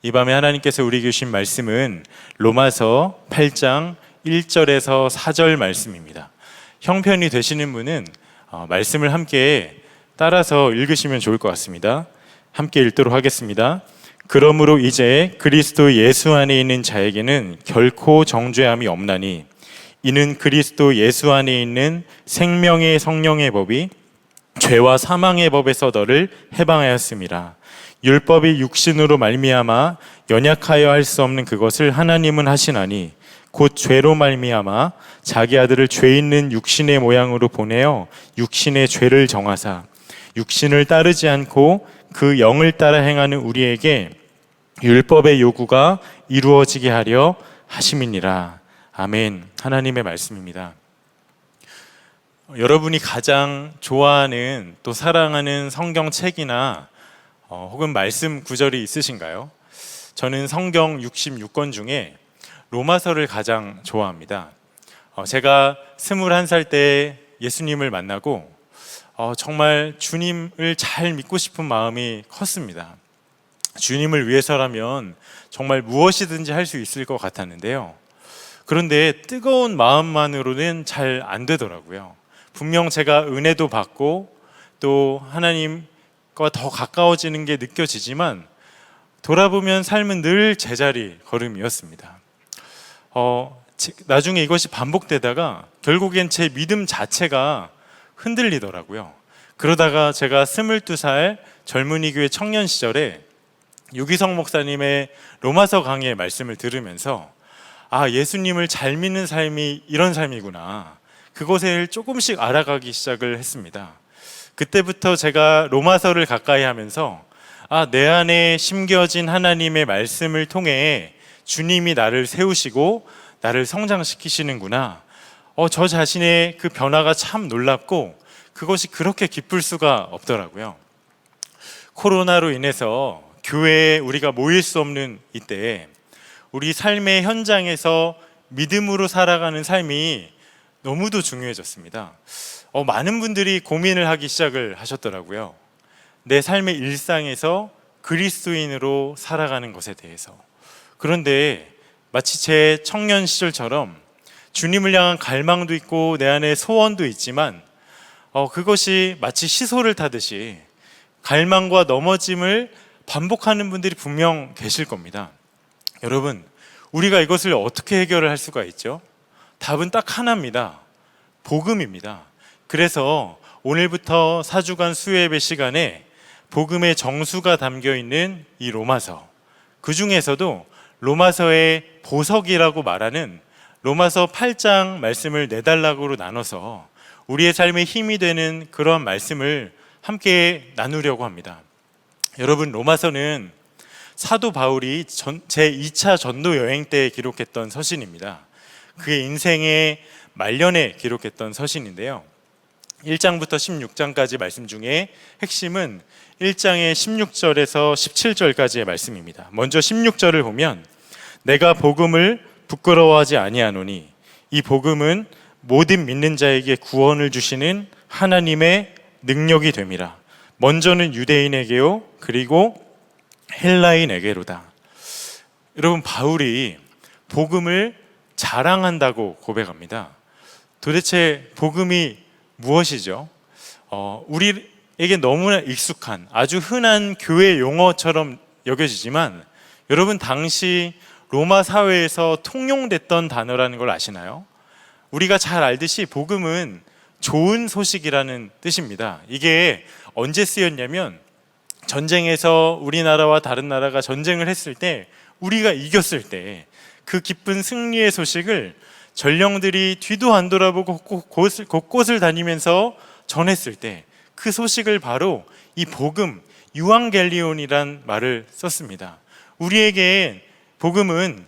이 밤에 하나님께서 우리에게 주신 말씀은 로마서 8장 1절에서 4절 말씀입니다. 형편이 되시는 분은 말씀을 함께 따라서 읽으시면 좋을 것 같습니다. 함께 읽도록 하겠습니다. 그러므로 이제 그리스도 예수 안에 있는 자에게는 결코 정죄함이 없나니 이는 그리스도 예수 안에 있는 생명의 성령의 법이 죄와 사망의 법에서 너를 해방하였음이라. 율법이 육신으로 말미암아 연약하여 할 수 없는 그것을 하나님은 하시나니 곧 죄로 말미암아 자기 아들을 죄 있는 육신의 모양으로 보내어 육신의 죄를 정하사 육신을 따르지 않고 그 영을 따라 행하는 우리에게 율법의 요구가 이루어지게 하려 하심이니라. 아멘. 하나님의 말씀입니다. 여러분이 가장 좋아하는 또 사랑하는 성경책이나 혹은 말씀 구절이 있으신가요? 저는 성경 66권 중에 로마서를 가장 좋아합니다. 제가 21살 때 예수님을 만나고 정말 주님을 잘 믿고 싶은 마음이 컸습니다. 주님을 위해서라면 정말 무엇이든지 할 수 있을 것 같았는데요. 그런데 뜨거운 마음만으로는 잘 안 되더라고요. 분명 제가 은혜도 받고 또 하나님과 더 가까워지는 게 느껴지지만 돌아보면 삶은 늘 제자리 걸음이었습니다. 나중에 이것이 반복되다가 결국엔 제 믿음 자체가 흔들리더라고요. 그러다가 제가 22살 젊은이 교회 청년 시절에 유기성 목사님의 로마서 강의의 말씀을 들으면서 예수님을 잘 믿는 삶이 이런 삶이구나, 그것을 조금씩 알아가기 시작을 했습니다. 그때부터 제가 로마서를 가까이 하면서 내 안에 심겨진 하나님의 말씀을 통해 주님이 나를 세우시고 나를 성장시키시는구나, 저 자신의 그 변화가 참 놀랍고 그것이 그렇게 기쁠 수가 없더라고요. 코로나로 인해서 교회에 우리가 모일 수 없는 이때 우리 삶의 현장에서 믿음으로 살아가는 삶이 너무도 중요해졌습니다. 많은 분들이 고민을 하기 시작을 하셨더라고요. 내 삶의 일상에서 그리스도인으로 살아가는 것에 대해서. 그런데 마치 제 청년 시절처럼 주님을 향한 갈망도 있고 내 안에 소원도 있지만 그것이 마치 시소를 타듯이 갈망과 넘어짐을 반복하는 분들이 분명 계실 겁니다. 여러분, 우리가 이것을 어떻게 해결을 할 수가 있죠? 답은 딱 하나입니다. 복음입니다. 그래서 오늘부터 4주간 수요예배 시간에 복음의 정수가 담겨 있는 이 로마서, 그 중에서도 로마서의 보석이라고 말하는 로마서 8장 말씀을 4단락으로 나눠서 우리의 삶에 힘이 되는 그런 말씀을 함께 나누려고 합니다. 여러분, 로마서는 사도 바울이 제2차 전도 여행 때 기록했던 서신입니다. 그의 인생의 말년에 기록했던 서신인데요. 1장부터 16장까지 말씀 중에 핵심은 1장의 16절에서 17절까지의 말씀입니다. 먼저 16절을 보면 내가 복음을 부끄러워하지 아니하노니 이 복음은 모든 믿는 자에게 구원을 주시는 하나님의 능력이 됨이라. 먼저는 유대인에게요 그리고 헬라인에게로다. 여러분, 바울이 복음을 자랑한다고 고백합니다. 도대체 복음이 무엇이죠? 우리에게 너무나 익숙한 아주 흔한 교회 용어처럼 여겨지지만 여러분, 당시 로마 사회에서 통용됐던 단어라는 걸 아시나요? 우리가 잘 알듯이 복음은 좋은 소식이라는 뜻입니다. 이게 언제 쓰였냐면 전쟁에서 우리나라와 다른 나라가 전쟁을 했을 때, 우리가 이겼을 때 그 기쁜 승리의 소식을 전령들이 뒤도 안 돌아보고 곳곳을 다니면서 전했을 때 그 소식을 바로 이 복음, 유앙겔리온이란 말을 썼습니다. 우리에게 복음은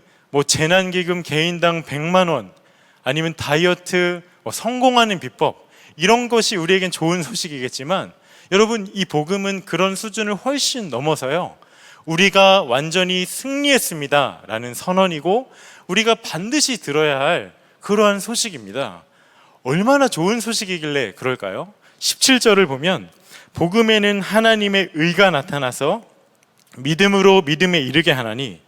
재난기금 개인당 100만 원, 아니면 다이어트, 성공하는 비법, 이런 것이 우리에겐 좋은 소식이겠지만 여러분, 이 복음은 그런 수준을 훨씬 넘어서요, 우리가 완전히 승리했습니다 라는 선언이고 우리가 반드시 들어야 할 그러한 소식입니다. 얼마나 좋은 소식이길래 그럴까요? 17절을 보면 복음에는 하나님의 의가 나타나서 믿음으로 믿음에 이르게 하나니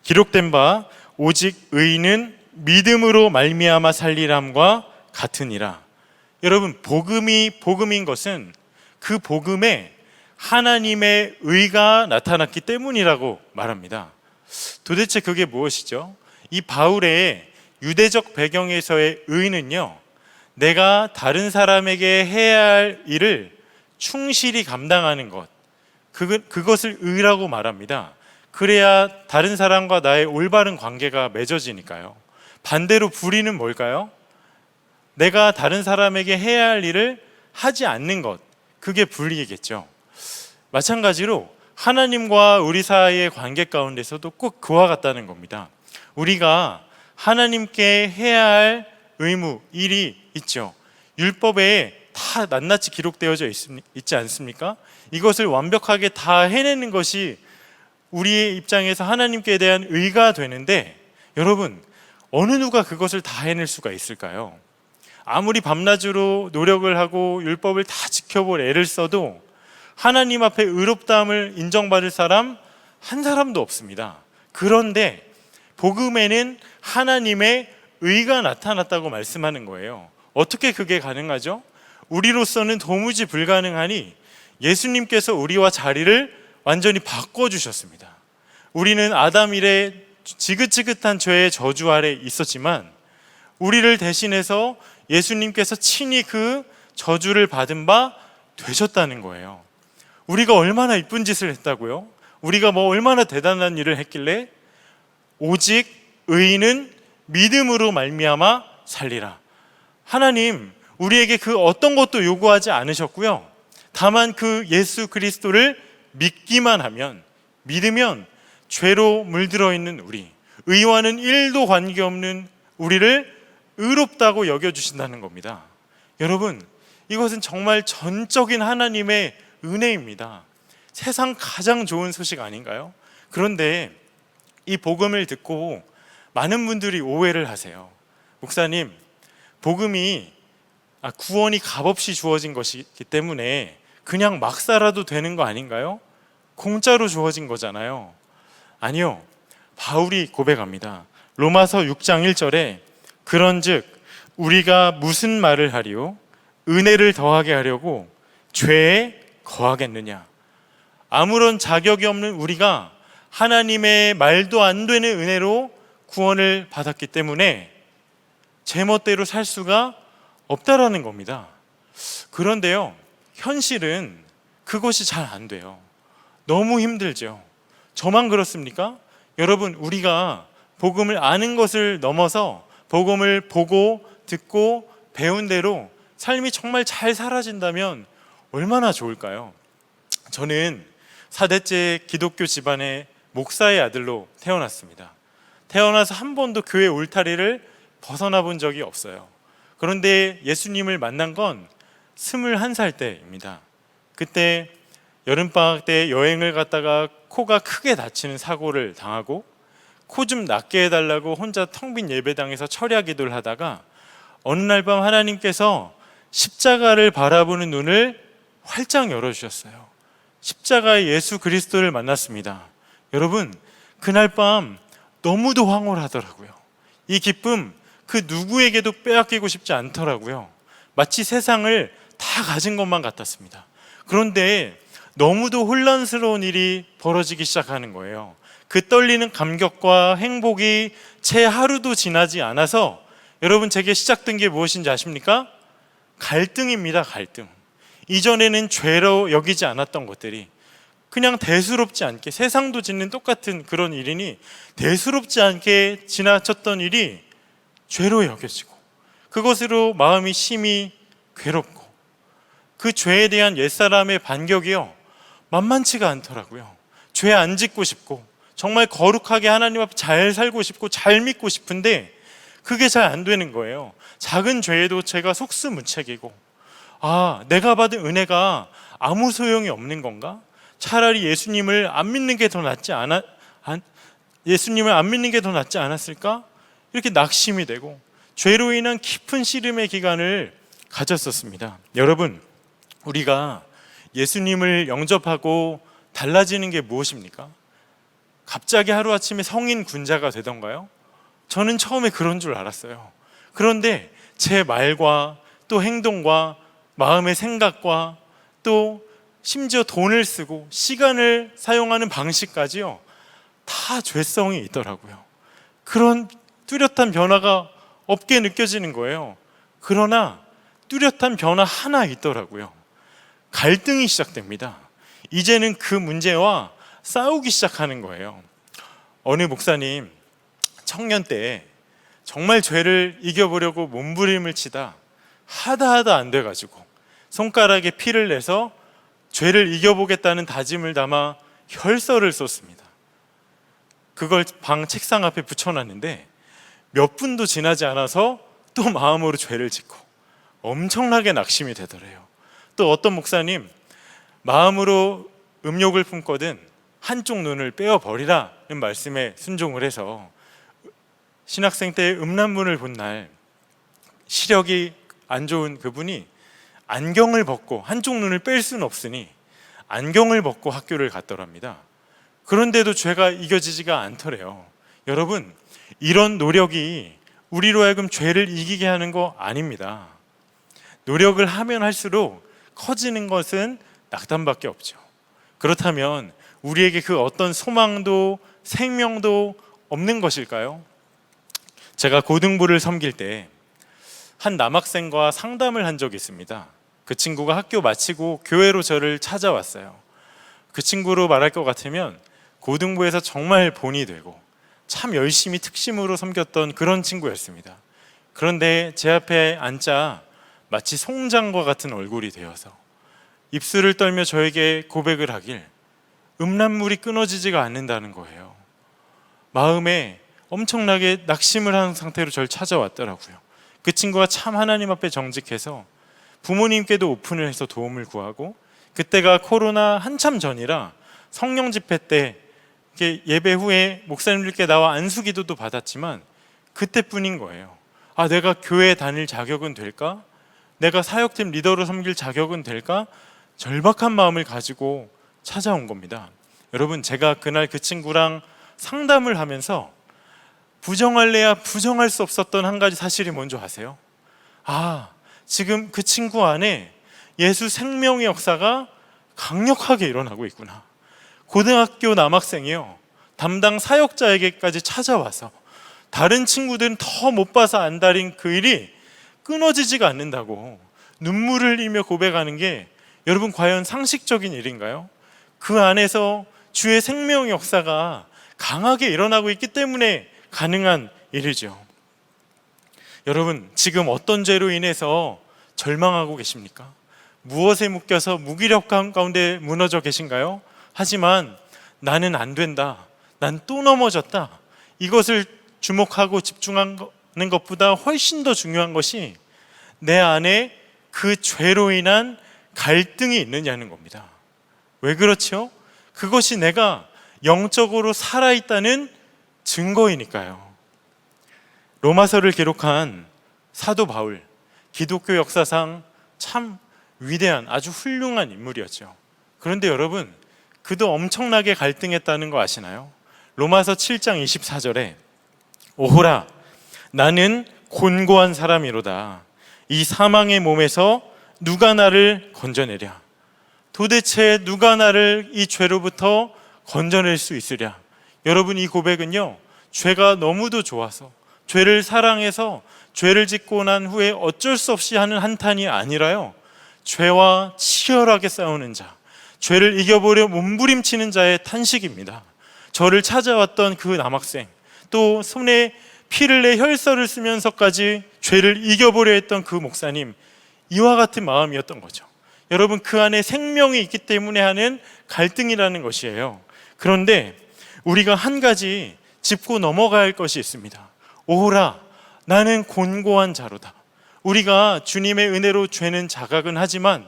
기록된 바 오직 의인은 믿음으로 말미암아 살리람과 같으니라. 여러분, 복음인 것은 그 복음에 하나님의 의가 나타났기 때문이라고 말합니다. 도대체 그게 무엇이죠? 이 바울의 유대적 배경에서의 의는요, 내가 다른 사람에게 해야 할 일을 충실히 감당하는 것, 그것을 의라고 말합니다. 그래야 다른 사람과 나의 올바른 관계가 맺어지니까요. 반대로 불의는 뭘까요? 내가 다른 사람에게 해야 할 일을 하지 않는 것, 그게 불의겠죠. 마찬가지로 하나님과 우리 사이의 관계 가운데서도 꼭 그와 같다는 겁니다. 우리가 하나님께 해야 할 의무, 일이 있죠. 율법에 다 낱낱이 기록되어져 있지 않습니까? 이것을 완벽하게 다 해내는 것이 우리의 입장에서 하나님께 대한 의가 되는데, 여러분, 어느 누가 그것을 다 해낼 수가 있을까요? 아무리 밤낮으로 노력을 하고 율법을 다 지켜볼 애를 써도 하나님 앞에 의롭다함을 인정받을 사람 한 사람도 없습니다. 그런데 복음에는 하나님의 의가 나타났다고 말씀하는 거예요. 어떻게 그게 가능하죠? 우리로서는 도무지 불가능하니 예수님께서 우리와 자리를 완전히 바꿔주셨습니다. 우리는 아담 이래 지긋지긋한 죄의 저주 아래 있었지만 우리를 대신해서 예수님께서 친히 그 저주를 받은 바 되셨다는 거예요. 우리가 얼마나 이쁜 짓을 했다고요? 우리가 뭐 얼마나 대단한 일을 했길래? 오직 의인은 믿음으로 말미암아 살리라. 하나님, 우리에게 그 어떤 것도 요구하지 않으셨고요. 다만 그 예수 그리스도를 믿기만 하면, 믿으면 죄로 물들어 있는 우리, 의와는 1도 관계없는 우리를 의롭다고 여겨주신다는 겁니다. 여러분, 이것은 정말 전적인 하나님의 은혜입니다. 세상 가장 좋은 소식 아닌가요? 그런데 이 복음을 듣고 많은 분들이 오해를 하세요. 목사님, 복음이 구원이 값없이 주어진 것이기 때문에 그냥 막 살아도 되는 거 아닌가요? 공짜로 주어진 거잖아요. 아니요, 바울이 고백합니다. 로마서 6장 1절에 그런즉 우리가 무슨 말을 하리요? 은혜를 더하게 하려고 죄에 거하겠느냐? 아무런 자격이 없는 우리가 하나님의 말도 안 되는 은혜로 구원을 받았기 때문에 제멋대로 살 수가 없다라는 겁니다. 그런데요, 현실은 그것이 잘 안 돼요. 너무 힘들죠. 저만 그렇습니까? 여러분, 우리가 복음을 아는 것을 넘어서 복음을 보고 듣고 배운 대로 삶이 정말 잘 살아진다면 얼마나 좋을까요? 저는 4대째 기독교 집안의 목사의 아들로 태어났습니다. 태어나서 한 번도 교회 울타리를 벗어나 본 적이 없어요. 그런데 예수님을 만난 건 21살 때입니다. 그때 여름방학 때 여행을 갔다가 코가 크게 다치는 사고를 당하고 코 좀 낫게 해달라고 혼자 텅 빈 예배당에서 철야 기도를 하다가 어느 날 밤 하나님께서 십자가를 바라보는 눈을 활짝 열어주셨어요. 십자가의 예수 그리스도를 만났습니다. 여러분, 그날 밤 너무도 황홀하더라고요. 이 기쁨 그 누구에게도 빼앗기고 싶지 않더라고요. 마치 세상을 다 가진 것만 같았습니다. 그런데 너무도 혼란스러운 일이 벌어지기 시작하는 거예요. 그 떨리는 감격과 행복이 채 하루도 지나지 않아서 여러분, 제게 시작된 게 무엇인지 아십니까? 갈등입니다. 갈등. 이전에는 죄로 여기지 않았던 것들이 그냥 대수롭지 않게, 세상도 짓는 똑같은 그런 일이니 대수롭지 않게 지나쳤던 일이 죄로 여겨지고 그것으로 마음이 심히 괴롭고 그 죄에 대한 옛사람의 반격이요, 만만치가 않더라고요. 죄 안 짓고 싶고 정말 거룩하게 하나님 앞에 잘 살고 싶고 잘 믿고 싶은데 그게 잘 안 되는 거예요. 작은 죄에도 제가 속수무책이고, 내가 받은 은혜가 아무 소용이 없는 건가? 차라리 예수님을 안 믿는 게 더 낫지 않았을까? 이렇게 낙심이 되고 죄로 인한 깊은 씨름의 기간을 가졌었습니다. 여러분, 우리가 예수님을 영접하고 달라지는 게 무엇입니까? 갑자기 하루아침에 성인 군자가 되던가요? 저는 처음에 그런 줄 알았어요. 그런데 제 말과 또 행동과 마음의 생각과 또 심지어 돈을 쓰고 시간을 사용하는 방식까지요, 다 죄성이 있더라고요. 그런 뚜렷한 변화가 없게 느껴지는 거예요. 그러나 뚜렷한 변화 하나 있더라고요. 갈등이 시작됩니다. 이제는 그 문제와 싸우기 시작하는 거예요. 어느 목사님 청년 때 정말 죄를 이겨보려고 몸부림을 치다 하다 안 돼가지고 손가락에 피를 내서 죄를 이겨보겠다는 다짐을 담아 혈서를 썼습니다. 그걸 방 책상 앞에 붙여놨는데 몇 분도 지나지 않아서 또 마음으로 죄를 짓고 엄청나게 낙심이 되더래요. 또 어떤 목사님 마음으로 음욕을 품거든 한쪽 눈을 빼어버리라는 말씀에 순종을 해서 신학생 때 음란문을 본 날 시력이 안 좋은 그분이 안경을 벗고, 한쪽 눈을 뺄 수는 없으니 안경을 벗고 학교를 갔더랍니다. 그런데도 죄가 이겨지지가 않더래요. 여러분, 이런 노력이 우리로 하여금 죄를 이기게 하는 거 아닙니다. 노력을 하면 할수록 커지는 것은 낙담밖에 없죠. 그렇다면 우리에게 그 어떤 소망도 생명도 없는 것일까요? 제가 고등부를 섬길 때 한 남학생과 상담을 한 적이 있습니다. 그 친구가 학교 마치고 교회로 저를 찾아왔어요. 그 친구로 말할 것 같으면 고등부에서 정말 본이 되고 참 열심히 특심으로 섬겼던 그런 친구였습니다. 그런데 제 앞에 앉자 마치 송장과 같은 얼굴이 되어서 입술을 떨며 저에게 고백을 하길 음란물이 끊어지지가 않는다는 거예요. 마음에 엄청나게 낙심을 한 상태로 저를 찾아왔더라고요. 그 친구가 참 하나님 앞에 정직해서 부모님께도 오픈을 해서 도움을 구하고, 그때가 코로나 한참 전이라 성령 집회 때 예배 후에 목사님들께 나와 안수기도도 받았지만 그때뿐인 거예요. 아, 내가 교회 다닐 자격은 될까? 내가 사역팀 리더로 섬길 자격은 될까? 절박한 마음을 가지고 찾아온 겁니다. 여러분, 제가 그날 그 친구랑 상담을 하면서 부정할래야 부정할 수 없었던 한 가지 사실이 뭔지 아세요? 아, 지금 그 친구 안에 예수 생명의 역사가 강력하게 일어나고 있구나. 고등학교 남학생이요, 담당 사역자에게까지 찾아와서 다른 친구들은 더 못 봐서 안달인 그 일이 끊어지지가 않는다고 눈물을 흘리며 고백하는 게 여러분 과연 상식적인 일인가요? 그 안에서 주의 생명의 역사가 강하게 일어나고 있기 때문에 가능한 일이죠. 여러분, 지금 어떤 죄로 인해서 절망하고 계십니까? 무엇에 묶여서 무기력감 가운데 무너져 계신가요? 하지만 나는 안 된다, 난 또 넘어졌다, 이것을 주목하고 집중하는 것보다 훨씬 더 중요한 것이 내 안에 그 죄로 인한 갈등이 있느냐는 겁니다. 왜 그렇죠? 그것이 내가 영적으로 살아있다는 증거이니까요. 로마서를 기록한 사도 바울, 기독교 역사상 참 위대한 아주 훌륭한 인물이었죠. 그런데 여러분, 그도 엄청나게 갈등했다는 거 아시나요? 로마서 7장 24절에 오호라, 나는 곤고한 사람이로다. 이 사망의 몸에서 누가 나를 건져내랴? 도대체 누가 나를 이 죄로부터 건져낼 수 있으랴? 여러분, 이 고백은요, 죄가 너무도 좋아서, 죄를 사랑해서 죄를 짓고 난 후에 어쩔 수 없이 하는 한탄이 아니라요, 죄와 치열하게 싸우는 자, 죄를 이겨보려 몸부림치는 자의 탄식입니다. 저를 찾아왔던 그 남학생, 또 손에 피를 내 혈서를 쓰면서까지 죄를 이겨보려 했던 그 목사님, 이와 같은 마음이었던 거죠. 여러분, 그 안에 생명이 있기 때문에 하는 갈등이라는 것이에요. 그런데 우리가 한 가지 짚고 넘어가야 할 것이 있습니다. 오호라, 나는 곤고한 자로다. 우리가 주님의 은혜로 죄는 자각은 하지만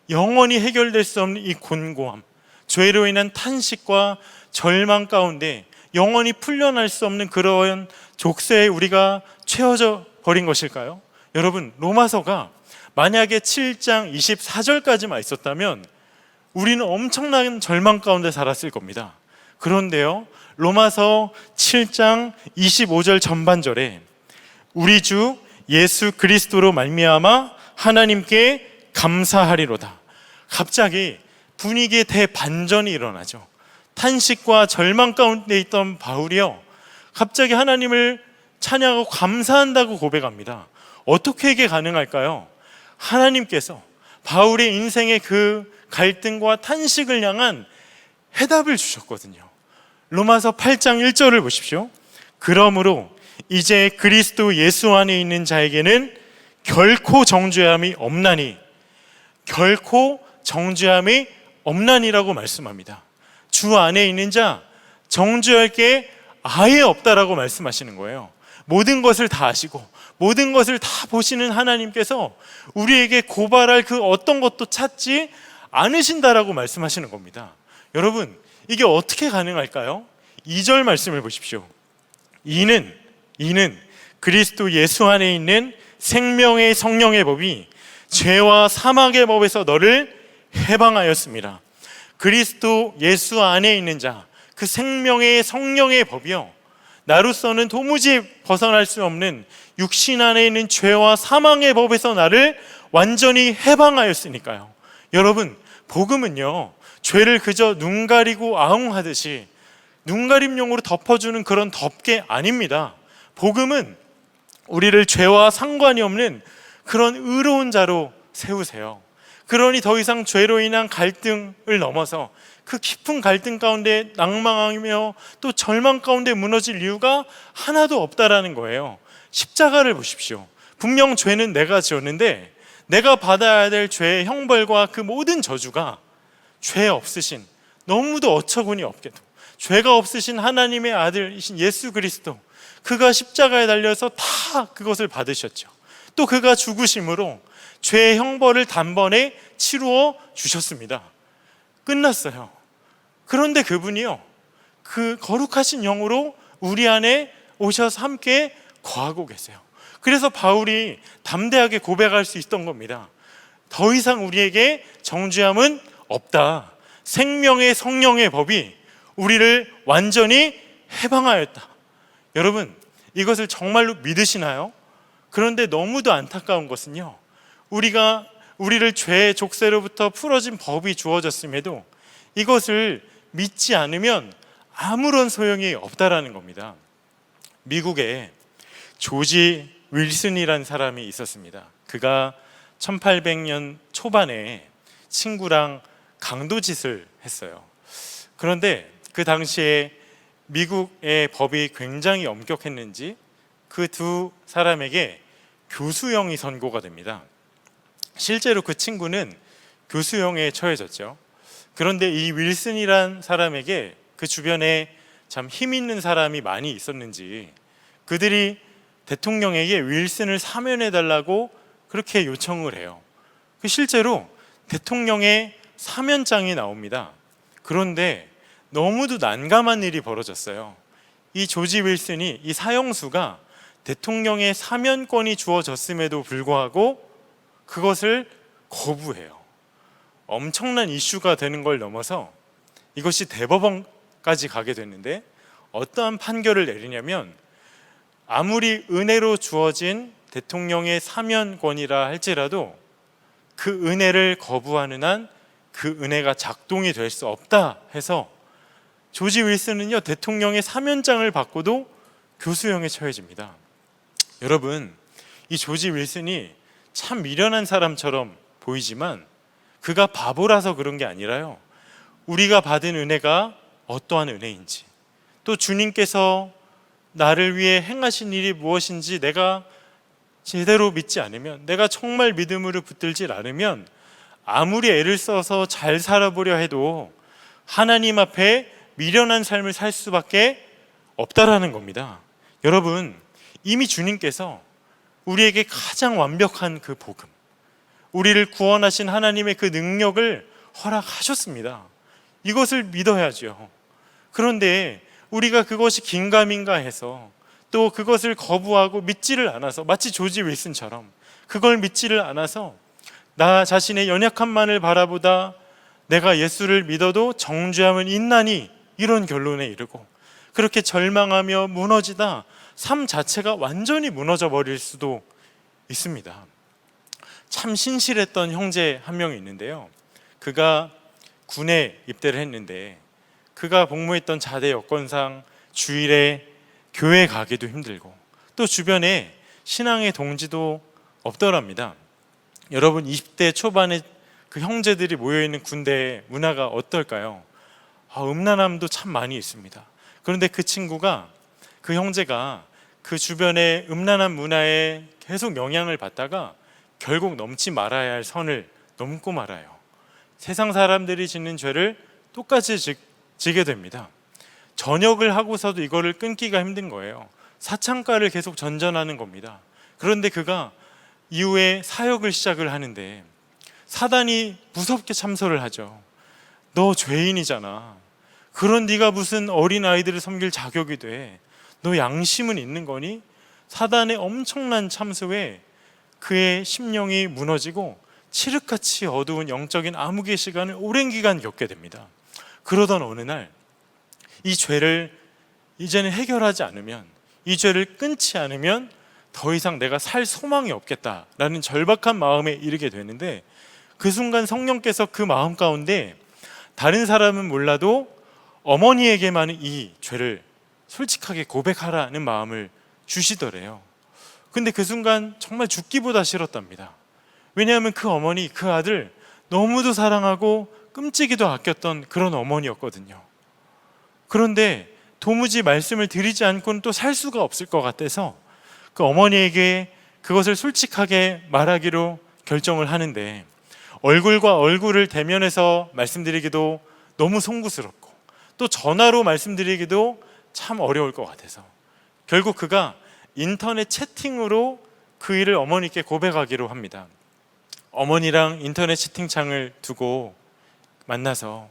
영원히 해결될 수 없는 이 곤고함, 죄로 인한 탄식과 절망 가운데 영원히 풀려날 수 없는 그런 족쇄에 우리가 채워져 버린 것일까요? 여러분, 로마서가 만약에 7장 24절까지만 있었다면 우리는 엄청난 절망 가운데 살았을 겁니다. 그런데요, 로마서 7장 25절 전반절에 우리 주 예수 그리스도로 말미암아 하나님께 감사하리로다. 갑자기 분위기의 대반전이 일어나죠. 탄식과 절망 가운데 있던 바울이요, 갑자기 하나님을 찬양하고 감사한다고 고백합니다. 어떻게 이게 가능할까요? 하나님께서 바울의 인생의 그 갈등과 탄식을 향한 해답을 주셨거든요. 로마서 8장 1절을 보십시오. 그러므로 이제 그리스도 예수 안에 있는 자에게는 결코 정죄함이 없나니, 결코 정죄함이 없나니라고 말씀합니다. 주 안에 있는 자 정죄할 게 아예 없다라고 말씀하시는 거예요. 모든 것을 다 아시고 모든 것을 다 보시는 하나님께서 우리에게 고발할 그 어떤 것도 찾지 않으신다라고 말씀하시는 겁니다. 여러분, 이게 어떻게 가능할까요? 2절 말씀을 보십시오. 이는 그리스도 예수 안에 있는 생명의 성령의 법이 죄와 사망의 법에서 너를 해방하였습니다. 그리스도 예수 안에 있는 자, 그 생명의 성령의 법이요, 나로서는 도무지 벗어날 수 없는 육신 안에 있는 죄와 사망의 법에서 나를 완전히 해방하였으니까요. 여러분, 복음은요, 죄를 그저 눈 가리고 아웅하듯이 눈가림용으로 덮어주는 그런 덮개 아닙니다. 복음은 우리를 죄와 상관이 없는 그런 의로운 자로 세우세요. 그러니 더 이상 죄로 인한 갈등을 넘어서 그 깊은 갈등 가운데 낭망하며 또 절망 가운데 무너질 이유가 하나도 없다라는 거예요. 십자가를 보십시오. 분명 죄는 내가 지었는데 내가 받아야 될 죄의 형벌과 그 모든 저주가 죄 없으신, 너무도 어처구니 없게도 죄가 없으신 하나님의 아들이신 예수 그리스도, 그가 십자가에 달려서 다 그것을 받으셨죠. 또 그가 죽으심으로 죄의 형벌을 단번에 치루어 주셨습니다. 끝났어요. 그런데 그분이요, 그 거룩하신 영으로 우리 안에 오셔서 함께 거하고 계세요. 그래서 바울이 담대하게 고백할 수 있던 겁니다. 더 이상 우리에게 정죄함은 없다. 생명의 성령의 법이 우리를 완전히 해방하였다. 여러분, 이것을 정말로 믿으시나요? 그런데 너무도 안타까운 것은요, 우리를 죄의 족쇄로부터 풀어진 법이 주어졌음에도 이것을 믿지 않으면 아무런 소용이 없다라는 겁니다. 미국에 조지 윌슨이라는 사람이 있었습니다. 그가 1800년 초반에 친구랑 강도짓을 했어요. 그런데 그 당시에 미국의 법이 굉장히 엄격했는지 그 두 사람에게 교수형이 선고가 됩니다. 실제로 그 친구는 교수형에 처해졌죠. 그런데 이 윌슨이란 사람에게 그 주변에 참 힘 있는 사람이 많이 있었는지 그들이 대통령에게 윌슨을 사면해달라고 그렇게 요청을 해요. 실제로 대통령의 사면장이 나옵니다. 그런데 너무도 난감한 일이 벌어졌어요. 이 조지 윌슨이, 이 사형수가 대통령의 사면권이 주어졌음에도 불구하고 그것을 거부해요. 엄청난 이슈가 되는 걸 넘어서 이것이 대법원까지 가게 됐는데 어떠한 판결을 내리냐면, 아무리 은혜로 주어진 대통령의 사면권이라 할지라도 그 은혜를 거부하는 한 그 은혜가 작동이 될 수 없다 해서 조지 윌슨은요, 대통령의 사면장을 받고도 교수형에 처해집니다. 여러분, 이 조지 윌슨이 참 미련한 사람처럼 보이지만 그가 바보라서 그런 게 아니라요, 우리가 받은 은혜가 어떠한 은혜인지, 또 주님께서 나를 위해 행하신 일이 무엇인지 내가 제대로 믿지 않으면, 내가 정말 믿음으로 붙들지 않으면 아무리 애를 써서 잘 살아보려 해도 하나님 앞에 미련한 삶을 살 수밖에 없다라는 겁니다. 여러분, 이미 주님께서 우리에게 가장 완벽한 그 복음, 우리를 구원하신 하나님의 그 능력을 허락하셨습니다. 이것을 믿어야죠. 그런데 우리가 그것이 긴가민가 해서 또 그것을 거부하고 믿지를 않아서, 마치 조지 윌슨처럼 그걸 믿지를 않아서 나 자신의 연약함만을 바라보다 내가 예수를 믿어도 정죄함은 있나니, 이런 결론에 이르고 그렇게 절망하며 무너지다 삶 자체가 완전히 무너져 버릴 수도 있습니다. 참 신실했던 형제 한 명이 있는데요, 그가 군에 입대를 했는데 그가 복무했던 자대 여건상 주일에 교회 가기도 힘들고 또 주변에 신앙의 동지도 없더랍니다. 여러분, 20대 초반에 그 형제들이 모여있는 군대의 문화가 어떨까요? 음란함도 참 많이 있습니다. 그런데 그 친구가, 그 형제가 그 주변의 음란한 문화에 계속 영향을 받다가 결국 넘지 말아야 할 선을 넘고 말아요. 세상 사람들이 짓는 죄를 똑같이 지게 됩니다. 전역을 하고서도 이거를 끊기가 힘든 거예요. 사창가를 계속 전전하는 겁니다. 그런데 그가 이후에 사역을 시작을 하는데 사단이 무섭게 참소를 하죠. 너 죄인이잖아. 그런 네가 무슨 어린아이들을 섬길 자격이 돼. 너 양심은 있는 거니? 사단의 엄청난 참소에 그의 심령이 무너지고 칠흑같이 어두운 영적인 암흑의 시간을 오랜 기간 겪게 됩니다. 그러던 어느 날 이 죄를 이제는 해결하지 않으면, 이 죄를 끊지 않으면 더 이상 내가 살 소망이 없겠다라는 절박한 마음에 이르게 되는데, 그 순간 성령께서 그 마음 가운데 다른 사람은 몰라도 어머니에게만 이 죄를 솔직하게 고백하라는 마음을 주시더래요. 근데 그 순간 정말 죽기보다 싫었답니다. 왜냐하면 그 어머니, 그 아들 너무도 사랑하고 끔찍이도 아꼈던 그런 어머니였거든요. 그런데 도무지 말씀을 드리지 않고는 또 살 수가 없을 것 같아서 그 어머니에게 그것을 솔직하게 말하기로 결정을 하는데, 얼굴과 얼굴을 대면해서 말씀드리기도 너무 송구스럽고 또 전화로 말씀드리기도 참 어려울 것 같아서 결국 그가 인터넷 채팅으로 그 일을 어머니께 고백하기로 합니다. 어머니랑 인터넷 채팅창을 두고 만나서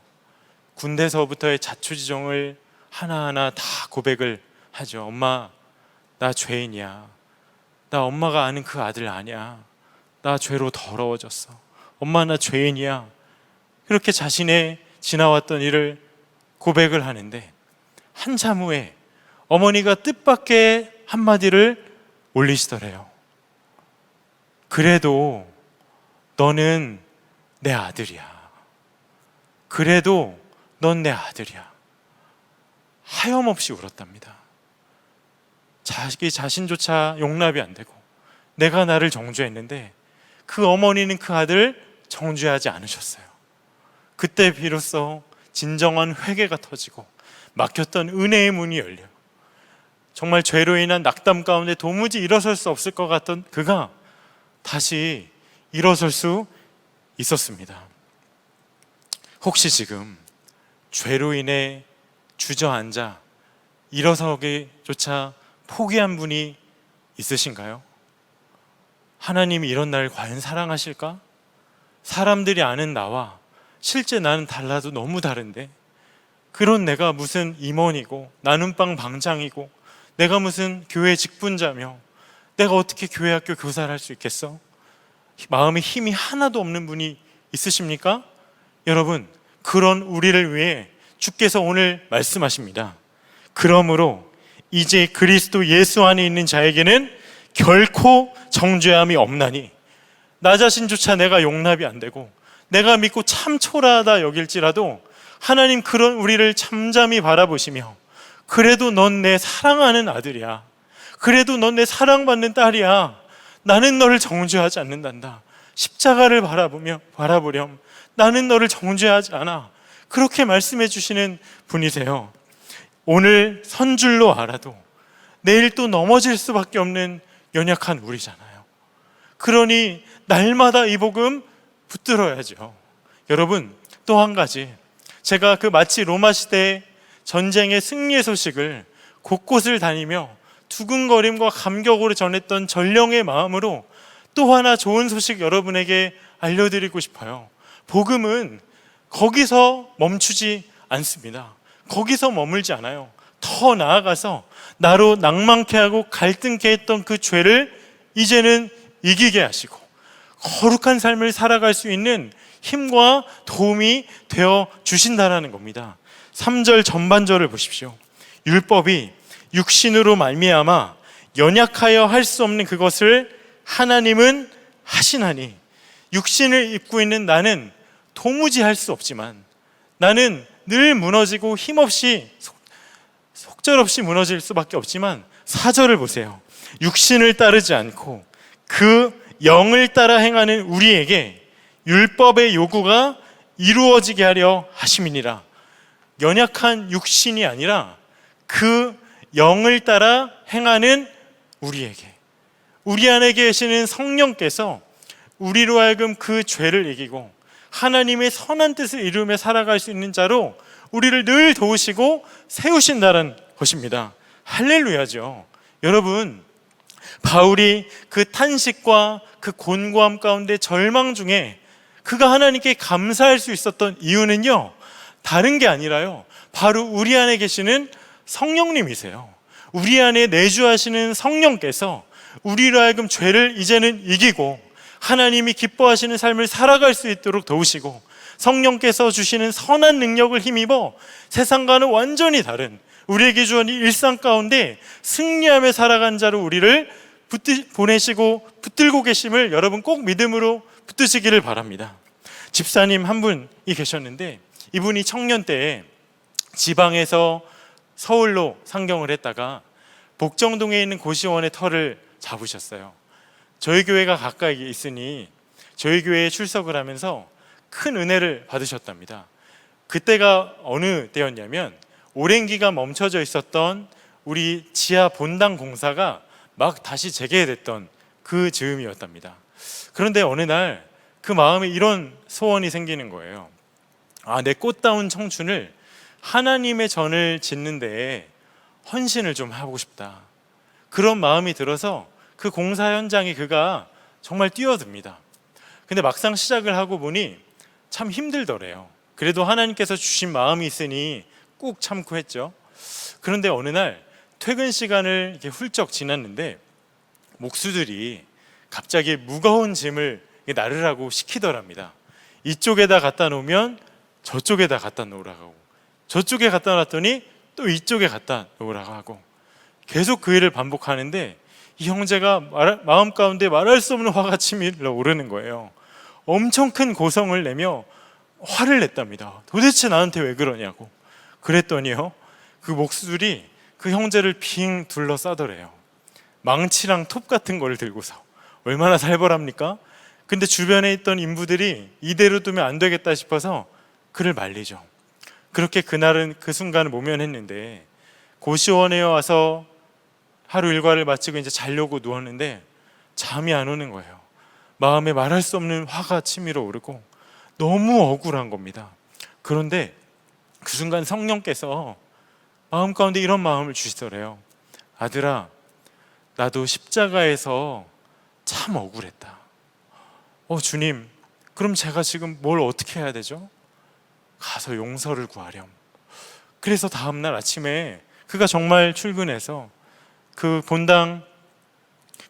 군대서부터의 자초지종을 하나하나 다 고백을 하죠. 엄마, 나 죄인이야. 나 엄마가 아는 그 아들 아니야. 나 죄로 더러워졌어. 엄마, 나 죄인이야. 이렇게 자신의 지나왔던 일을 고백을 하는데 한참 후에 어머니가 뜻밖의 한마디를 올리시더래요. 그래도 너는 내 아들이야. 그래도 넌 내 아들이야. 하염없이 울었답니다. 자기 자신조차 용납이 안 되고 내가 나를 정죄했는데 그 어머니는 그 아들을 정죄하지 않으셨어요. 그때 비로소 진정한 회개가 터지고 막혔던 은혜의 문이 열려요. 정말 죄로 인한 낙담 가운데 도무지 일어설 수 없을 것 같던 그가 다시 일어설 수 있었습니다. 혹시 지금 죄로 인해 주저앉아 일어서기조차 포기한 분이 있으신가요? 하나님이 이런 나를 과연 사랑하실까? 사람들이 아는 나와 실제 나는 달라도 너무 다른데, 그런 내가 무슨 임원이고 나눔방 방장이고 내가 무슨 교회 직분자며 내가 어떻게 교회 학교 교사를 할 수 있겠어? 마음에 힘이 하나도 없는 분이 있으십니까? 여러분, 그런 우리를 위해 주께서 오늘 말씀하십니다. 그러므로 이제 그리스도 예수 안에 있는 자에게는 결코 정죄함이 없나니, 나 자신조차 내가 용납이 안 되고 내가 믿고 참 초라하다 여길지라도 하나님 그런 우리를 잠잠히 바라보시며 그래도 넌 내 사랑하는 아들이야. 그래도 넌 내 사랑받는 딸이야. 나는 너를 정죄하지 않는단다. 십자가를 바라보렴. 나는 너를 정죄하지 않아. 그렇게 말씀해 주시는 분이세요. 오늘 선 줄로 알아도 내일 또 넘어질 수밖에 없는 연약한 우리잖아요. 그러니 날마다 이 복음 붙들어야죠. 여러분, 또 한 가지, 제가 그 마치 로마 시대 전쟁의 승리의 소식을 곳곳을 다니며 두근거림과 감격으로 전했던 전령의 마음으로 또 하나 좋은 소식 여러분에게 알려드리고 싶어요. 복음은 거기서 멈추지 않습니다. 거기서 머물지 않아요. 더 나아가서 나로 낭만케 하고 갈등케 했던 그 죄를 이제는 이기게 하시고 거룩한 삶을 살아갈 수 있는 힘과 도움이 되어 주신다라는 겁니다. 3절 전반절을 보십시오. 율법이 육신으로 말미암아 연약하여 할 수 없는 그것을 하나님은 하시나니, 육신을 입고 있는 나는 도무지 할 수 없지만, 나는 늘 무너지고 힘없이 속절없이 무너질 수밖에 없지만 4절을 보세요. 육신을 따르지 않고 그 영을 따라 행하는 우리에게 율법의 요구가 이루어지게 하려 하심이니라. 연약한 육신이 아니라 그 영을 따라 행하는 우리에게, 우리 안에 계시는 성령께서 우리로 하여금 그 죄를 이기고 하나님의 선한 뜻을 이루며 살아갈 수 있는 자로 우리를 늘 도우시고 세우신다는 것입니다. 할렐루야죠. 여러분, 바울이 그 탄식과 그 곤고함 가운데 절망 중에 그가 하나님께 감사할 수 있었던 이유는요, 다른 게 아니라요, 바로 우리 안에 계시는 성령님이세요. 우리 안에 내주하시는 성령께서 우리로 하여금 죄를 이제는 이기고 하나님이 기뻐하시는 삶을 살아갈 수 있도록 도우시고, 성령께서 주시는 선한 능력을 힘입어 세상과는 완전히 다른 우리에게 주어진 일상 가운데 승리하며 살아간 자로 우리를 보내시고 붙들고 계심을 여러분 꼭 믿음으로 붙드시기를 바랍니다. 집사님 한 분이 계셨는데, 이분이 청년 때에 지방에서 서울로 상경을 했다가 복정동에 있는 고시원의 터를 잡으셨어요. 저희 교회가 가까이 있으니 저희 교회에 출석을 하면서 큰 은혜를 받으셨답니다. 그때가 어느 때였냐면, 오랜 기간 멈춰져 있었던 우리 지하 본당 공사가 막 다시 재개됐던 그 즈음이었답니다. 그런데 어느 날 그 마음에 이런 소원이 생기는 거예요. 내 꽃다운 청춘을 하나님의 전을 짓는 데에 헌신을 좀 하고 싶다. 그런 마음이 들어서 그 공사 현장에 그가 정말 뛰어듭니다. 근데 막상 시작을 하고 보니 참 힘들더래요. 그래도 하나님께서 주신 마음이 있으니 꾹 참고 했죠. 그런데 어느 날 퇴근 시간을 이렇게 훌쩍 지났는데 목수들이 갑자기 무거운 짐을 나르라고 시키더랍니다. 이쪽에다 갖다 놓으면 저쪽에다 갖다 놓으라고 하고, 저쪽에 갖다 놨더니 또 이쪽에 갖다 놓으라고 하고, 계속 그 일을 반복하는데 이 형제가 마음 가운데 말할 수 없는 화가 치밀어 오르는 거예요. 엄청 큰 고성을 내며 화를 냈답니다. 도대체 나한테 왜 그러냐고. 그랬더니요, 그 목수들이 그 형제를 빙 둘러싸더래요. 망치랑 톱 같은 걸 들고서. 얼마나 살벌합니까? 근데 주변에 있던 인부들이 이대로 두면 안 되겠다 싶어서 그를 말리죠. 그렇게 그날은 그 순간을 모면했는데, 고시원에 와서 하루 일과를 마치고 이제 자려고 누웠는데 잠이 안 오는 거예요. 마음에 말할 수 없는 화가 치밀어 오르고 너무 억울한 겁니다. 그런데 그 순간 성령께서 마음 가운데 이런 마음을 주시더래요. 아들아, 나도 십자가에서 참 억울했다. 주님, 그럼 제가 지금 뭘 어떻게 해야 되죠? 가서 용서를 구하렴. 그래서 다음날 아침에 그가 정말 출근해서 그 본당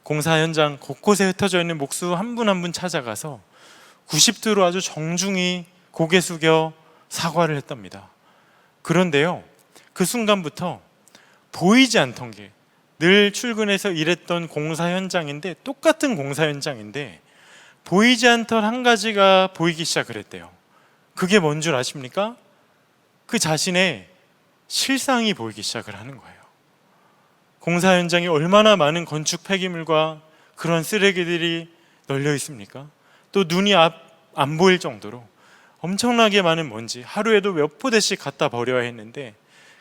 공사 현장 곳곳에 흩어져 있는 목수 한 분 한 분 찾아가서 90도로 아주 정중히 고개 숙여 사과를 했답니다. 그런데요, 그 순간부터 보이지 않던 게, 늘 출근해서 일했던 공사 현장인데, 똑같은 공사 현장인데 보이지 않던 한 가지가 보이기 시작을 했대요. 그게 뭔 줄 아십니까? 그 자신의 실상이 보이기 시작을 하는 거예요. 공사 현장에 얼마나 많은 건축 폐기물과 그런 쓰레기들이 널려 있습니까? 또 눈이 안 보일 정도로 엄청나게 많은 먼지, 하루에도 몇 포대씩 갖다 버려야 했는데,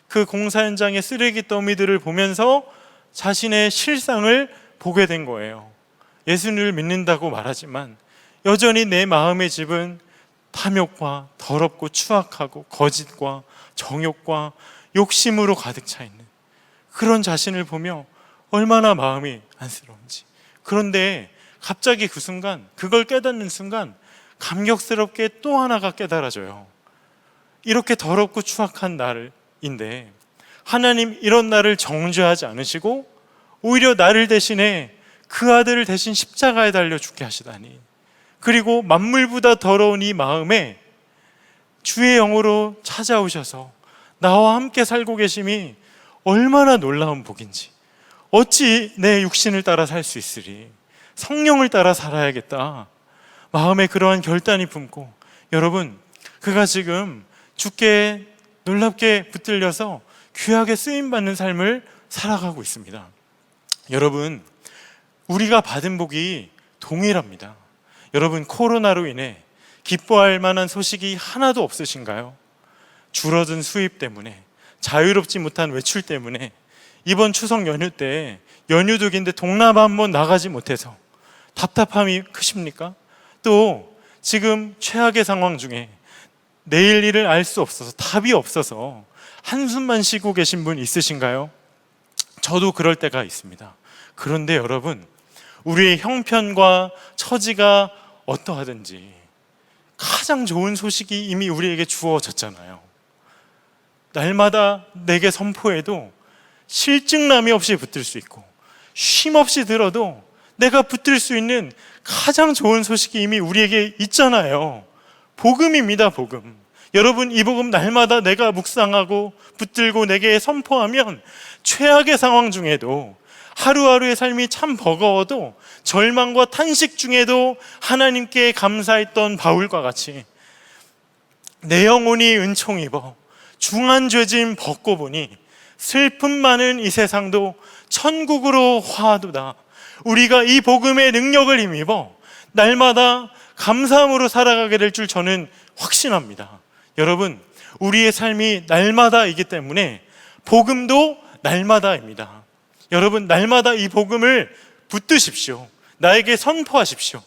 그 공사 현장의 쓰레기 더미들을 보면서 자신의 실상을 보게 된 거예요. 예수님을 믿는다고 말하지만 여전히 내 마음의 집은 탐욕과 더럽고 추악하고 거짓과 정욕과 욕심으로 가득 차 있는 그런 자신을 보며 얼마나 마음이 안쓰러운지. 그런데 갑자기 그 순간, 그걸 깨닫는 순간 감격스럽게 또 하나가 깨달아져요. 이렇게 더럽고 추악한 날인데 하나님 이런 나를 정죄하지 않으시고 오히려 나를 대신에 그 아들을 대신 십자가에 달려 죽게 하시다니, 그리고 만물보다 더러운 이 마음에 주의 영으로 찾아오셔서 나와 함께 살고 계심이 얼마나 놀라운 복인지. 어찌 내 육신을 따라 살 수 있으리, 성령을 따라 살아야겠다, 마음에 그러한 결단이 품고, 여러분, 그가 지금 주께 놀랍게 붙들려서 귀하게 쓰임받는 삶을 살아가고 있습니다. 여러분, 우리가 받은 복이 동일합니다. 여러분, 코로나로 인해 기뻐할 만한 소식이 하나도 없으신가요? 줄어든 수입 때문에, 자유롭지 못한 외출 때문에 이번 추석 연휴 때 연휴도 긴데 동남아 한번 나가지 못해서 답답함이 크십니까? 또 지금 최악의 상황 중에 내일 일을 알 수 없어서, 답이 없어서 한숨만 쉬고 계신 분 있으신가요? 저도 그럴 때가 있습니다. 그런데 여러분, 우리의 형편과 처지가 어떠하든지 가장 좋은 소식이 이미 우리에게 주어졌잖아요. 날마다 내게 선포해도 실증남이 없이 붙들 수 있고, 쉼 없이 들어도 내가 붙들 수 있는 가장 좋은 소식이 이미 우리에게 있잖아요. 복음입니다, 복음. 여러분, 이 복음 날마다 내가 묵상하고 붙들고 내게 선포하면 최악의 상황 중에도, 하루하루의 삶이 참 버거워도, 절망과 탄식 중에도 하나님께 감사했던 바울과 같이 내 영혼이 은총 입어 중한 죄짐 벗고 보니 슬픔 많은 이 세상도 천국으로 화하도다. 우리가 이 복음의 능력을 힘입어 날마다 감사함으로 살아가게 될 줄 저는 확신합니다. 여러분, 우리의 삶이 날마다이기 때문에 복음도 날마다입니다. 여러분, 날마다 이 복음을 붙드십시오. 나에게 선포하십시오.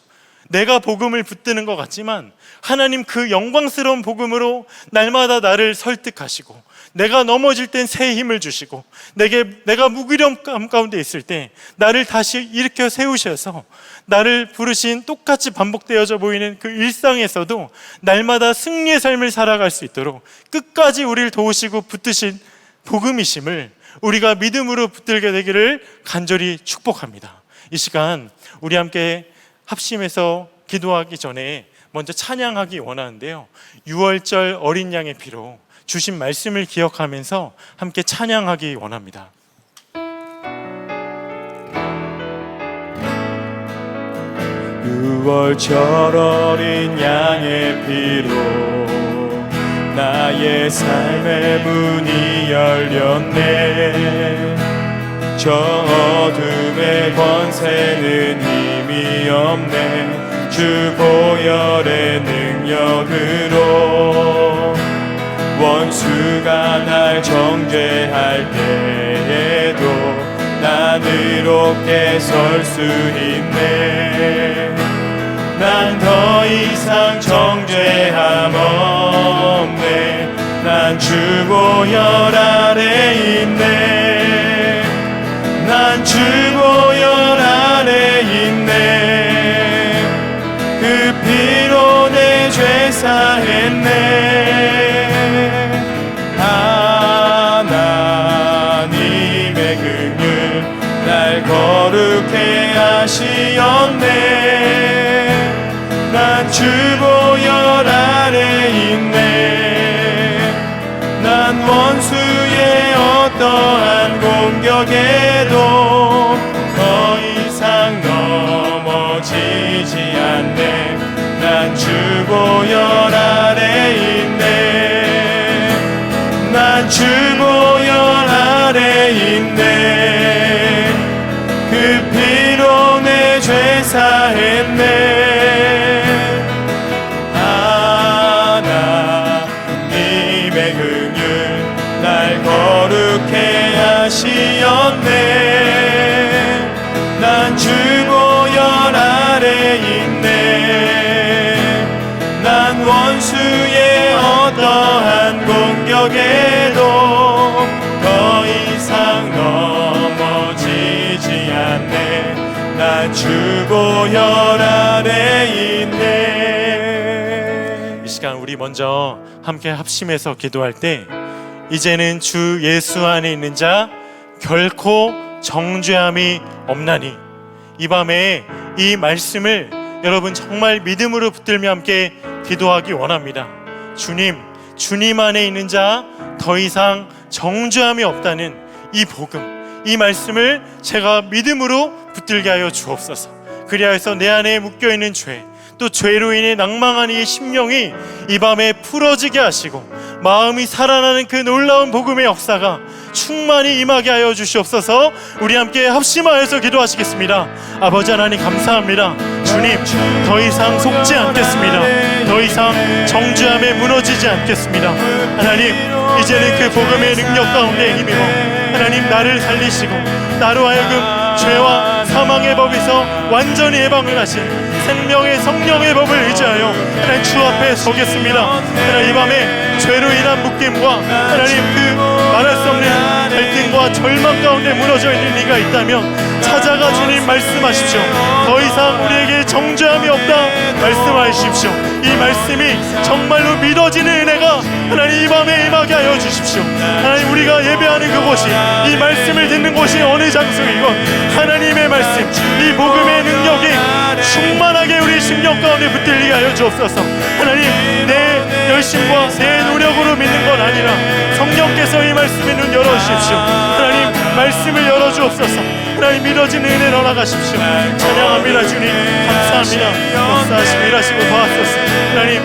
내가 복음을 붙드는 것 같지만 하나님 그 영광스러운 복음으로 날마다 나를 설득하시고, 내가 넘어질 땐 새 힘을 주시고, 내가 무기력감 가운데 있을 때 나를 다시 일으켜 세우셔서 나를 부르신, 똑같이 반복되어져 보이는 그 일상에서도 날마다 승리의 삶을 살아갈 수 있도록 끝까지 우리를 도우시고 붙드신 복음이심을 우리가 믿음으로 붙들게 되기를 간절히 축복합니다. 이 시간 우리 함께 합심해서 기도하기 전에 먼저 찬양하기 원하는데요, 6월절 어린 양의 피로 주신 말씀을 기억하면서 함께 찬양하기 원합니다. 유월절 어린 양의 피로 나의 삶의 문이 열렸네. 저 어둠의 권세는 힘이 없네. 주 보혈의 능력으로 원수가 날 정죄할 때에도 난 의롭게 설 수 있네. 난 더 이상 정죄함 없네. 난 주 보혈 아래 있네. 난 주 보혈 아래 있네. 그 피로 내 죄 사했네. 하나님의 긍휼 날 거룩해 하시었네. 난 주 보혈 아래 있네. 난 원수의 어떠한 공격에도 더 이상 넘어지지 않네. 난 주 보혈 아래 있네. 난 주 보혈 아래 있네. 그 피로 내 죄 사했네. 하나님의 긍휼 날 거룩해 하시었네. 난 주 보혈 아래 있네. 난 원수의 어떠한 공격에도 더 이상 넘어지지 않네. 난 주 보혈 아래 있네. 이 시간 우리 먼저 함께 합심해서 기도할 때, 이제는 주 예수 안에 있는 자 결코 정죄함이 없나니, 이 밤에 이 말씀을 여러분 정말 믿음으로 붙들며 함께 기도하기 원합니다. 주님 안에 있는 자 더 이상 정죄함이 없다는 이 복음, 이 말씀을 제가 믿음으로 붙들게 하여 주옵소서. 그리하여서 내 안에 묶여있는 죄, 또 죄로 인해 낭망한 이 심령이 이 밤에 풀어지게 하시고 마음이 살아나는 그 놀라운 복음의 역사가 충만히 임하게 하여 주시옵소서. 우리 함께 합심하여서 기도하시겠습니다. 아버지 하나님 감사합니다. 주님, 더 이상 속지 않겠습니다. 더 이상 정죄함에 무너지지 않겠습니다. 하나님, 이제는 그 복음의 능력 가운데 힘입어 하나님 나를 살리시고 나로 하여금 죄와 사망의 법에서 완전히 해방을 하신 생명의 성령의 법을 의지하여 하나님 주 앞에 서겠습니다. 하나님 이 밤에 죄로 인한 묶임과 하나님 그 말할 수 없는 갈등과 절망 가운데 무너져 있는 이가 있다면 찾아가 주님 말씀하십시오. 더 이상 우리에게 정죄함이 없다 말씀하십시오. 이 말씀이 정말로 믿어지는 은혜가 하나님 이 밤에 임하게 하여 주십시오. 하나님 우리가 예배하는 그곳이 이 말씀을 듣는 곳이 어느 장소이건 하나님의 말씀, 이 복음의 능력이 충만하게 우리 심령 가운데 붙들리게 하여 주옵소서. 하나님 내 열심과 내 노력으로 믿는 건 아니라 성령께서 이 말씀의 눈 열어주십시오. 하나님 말씀을 열어주옵소서. 하나님 믿어지는 은혜를 허락하십시오. 찬양합니다. 주님 감사합니다. 역사하시고 일하시고 도와주소서. 하나님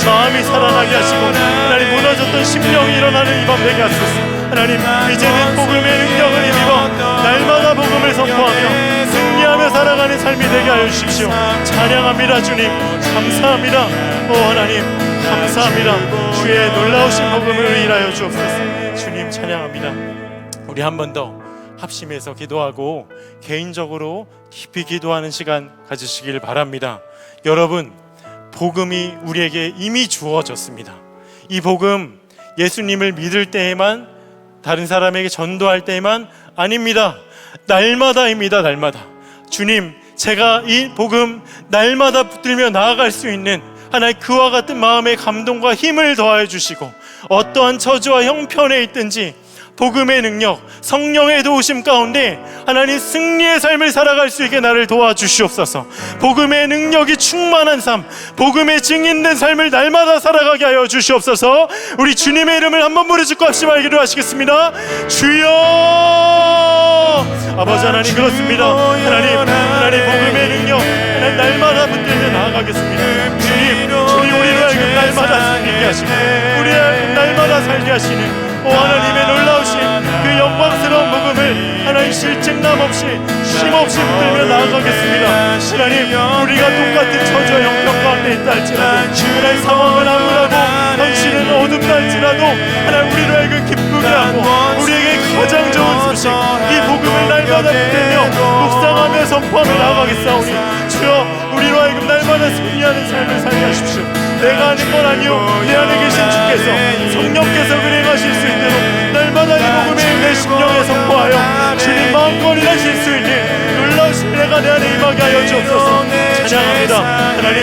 마음이 살아나게 하시고 하나님 무너졌던 심령이 일어나는 이 밤 되게 하소서. 하나님 이제는 복음의 능력을 힘입어 날마다 복음을 선포하며 승리하며 살아가는 삶이 되게 하여 주십시오. 찬양합니다. 주님 감사합니다. 오 하나님 감사합니다. 주의 놀라우신 복음을 일하여 주옵소서. 주님 찬양합니다. 우리 한 번 더 합심해서 기도하고 개인적으로 깊이 기도하는 시간 가지시길 바랍니다. 여러분 복음이 우리에게 이미 주어졌습니다. 이 복음 예수님을 믿을 때에만, 다른 사람에게 전도할 때에만 아닙니다. 날마다입니다. 날마다. 주님 제가 이 복음 날마다 붙들며 나아갈 수 있는 하나님 그와 같은 마음의 감동과 힘을 더하여 주시고 어떠한 처지와 형편에 있든지 복음의 능력, 성령의 도우심 가운데 하나님 승리의 삶을 살아갈 수 있게 나를 도와주시옵소서. 복음의 능력이 충만한 삶, 복음의 증인된 삶을 날마다 살아가게 하여 주시옵소서. 우리 주님의 이름을 한번 부르짖고 합심하여 기도하시겠습니다. 주여! 아버지 하나님 그렇습니다. 하나님 복음의 능력 하나님 날마다 붙들며 나아가겠습니다. 주님 우리로 하여금 날마다 살게 하시고 우리로 하여금 날마다 살게 하시는 하나님의 놀라우신 그 영광스러운 복음을 하나님 실증남 없이 쉼없이 붙들며 나아가겠습니다. 하나님 우리가 똑같은 처지와 형편 가운데 있다 할지라도 하나님 상황은 암울하고 현실은 어둡다 할지라도 하나님 우리로 하여금 기쁘게 하고 우리에게 가장 좋은 소식 이 복음을 날마다 붙들며 묵상하며 선포하며 나아가겠사오니 주여 우리로 하여금 날마다 승리하는 삶을 살게 하십시오. 내가 하는 건 아니요 내 안에 계신 주께서 성령께서 그행하실 수 있도록 날마다 이 복음을 내 심령에 선포하여 주님 마음껏 일하실 수 있는 놀라우신 은혜가 내 안에 임하게 하여 주옵소서. 찬양합니다. 하나님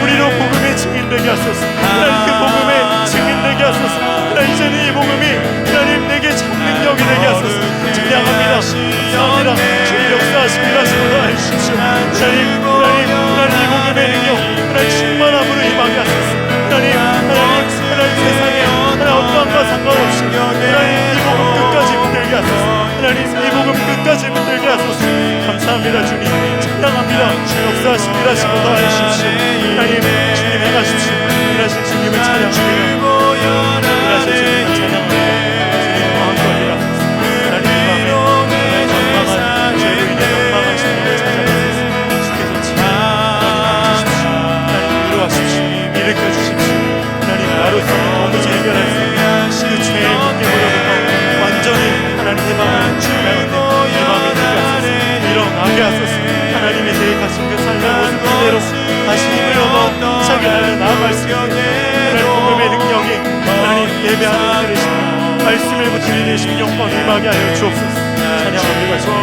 우리로 복음의 증인되게 하소서. 하나님 그 복음의 증인되게 하소서. 하나님 이제는 이 복음이 하나님 내게 참 능력이 되게 하소서. 찬양합니다. 감사합니다. 주님 역사하시고 일하시고 도와주십시오. 하나님 이 복음의 능력 하나님 충만함으로 임하게 하소서. 하나님 세상에 하나님 어떠한 것 상관없이 하나님 이 복음 끝까지 붙들게 하소서. 하나님 이 복음 끝까지 붙들게 하소서. 감사합니다. 주님 찬양합니다. 역사하시고 일하시고 도와주십시오. 하나님 주님 행하십시오. 일하신 주님을 찬양합니다. 일하신 주님을 찬양합니다. 주님 마음껏 일하소서. 하나님 이 밤에 하나님 절망한 죄로 인해 멸망한 심령을 찾아가소서. 주께서 치유하십시오. 하나님 위로하십시오. 일으켜주십시오. 하나님 나로서 도무지 해결할 수 없는 그 죄의 묶임으로부터 완전히 하나님 해방을 주시옵소서. 이 마음을 되게 하소서. 일어나게 하소서. 하나님이 계획하신 그 삶의 모습 그대로 다시 힘을 얻어 차게 달려 나아갈 수 있는 하나님 복음의 능력이 하나님 예배하는 이들의 심령 말씀을 붙들리는 심령과 임하게 하여 주옵소서. 찬양합니다. 주님